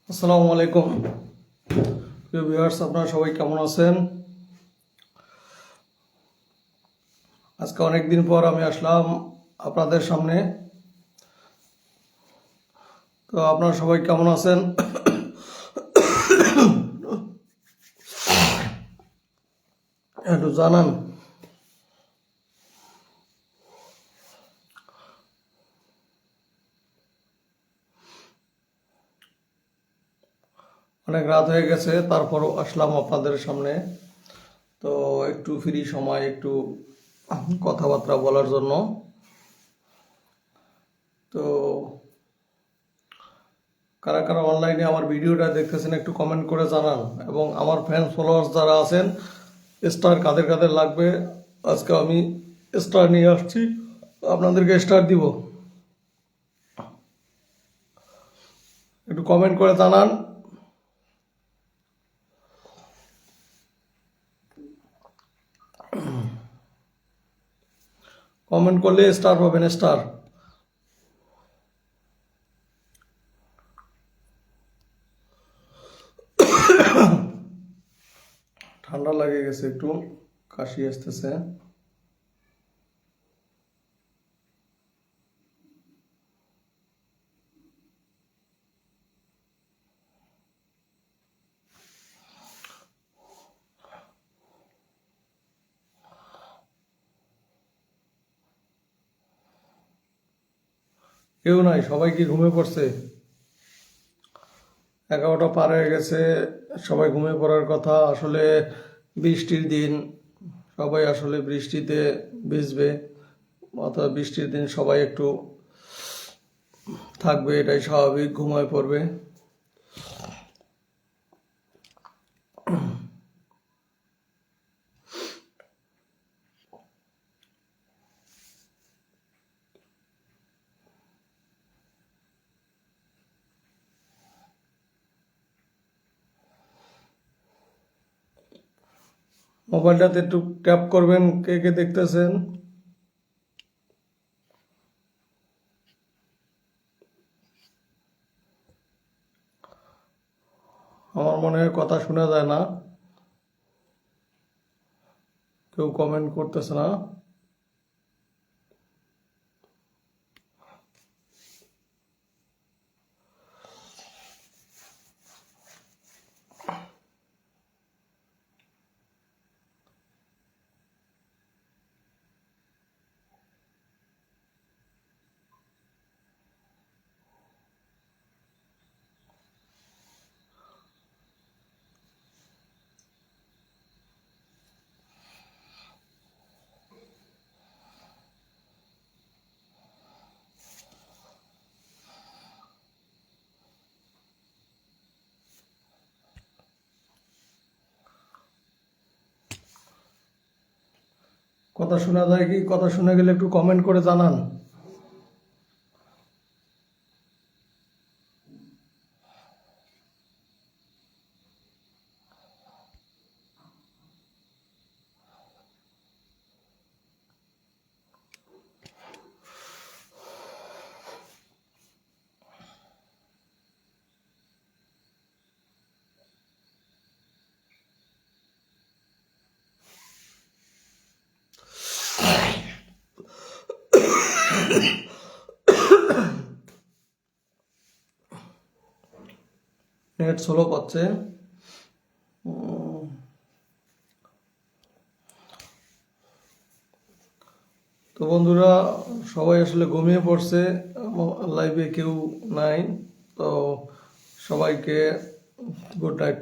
আসসালামু আলাইকুম প্রিয় ভিউয়ার্স, আপনারা সবাই কেমন আছেন? আজকে অনেক দিন পর আমি আসলাম আপনাদের সামনে। তো আপনারা সবাই কেমন আছেন একটু জানান। অনেক রাত হয়ে গেছে, তারপরও আসলাম আপনাদের সামনে। তো একটু ফ্রি সময় একটু কথাবার্তা বলার জন্য। তো কারা কারা অনলাইনে আমার ভিডিওটা দেখতেছেন একটু কমেন্ট করে জানান, এবং আমার ফ্যান ফলোয়ার্স যারা আছেন স্টার কাদের কাদের লাগবে আজকে আমি স্টার নিয়ে আসছি, আপনাদেরকে স্টার দিব। একটু কমেন্ট করে জানান। কমেন্ট করলে স্টার পাবেন, স্টার। ঠান্ডা লাগে গেছে, একটু কাশি আসতেছে। কেউ নাই, সবাই কি ঘুমিয়ে পড়ছে? 11টা পার হয়ে গেছে, সবাই ঘুমিয়ে পড়ার কথা। আসলে বৃষ্টির দিন, সবাই আসলে বৃষ্টিতে ভিজবে, অর্থাৎ বৃষ্টির দিন সবাই একটু থাকবে, এটাই স্বাভাবিক, ঘুমায় পড়বে। মোবাইলটাতে একটু ট্যাপ করবেন কে কে দেখতেছেন। আমার মনে হয় কথা শোনা যায় না, কেউ কমেন্ট করতেছে না। কথা শোনা যায় কি? কথা শোনা গেলে একটু কমেন্ট করে জানান। নেট স্লো পাচ্ছে। তো বন্ধুরা, সবাই আসলে ঘুমিয়ে পড়ছে, লাইভে কেউ নাই। তো সবাইকে গুড নাইট।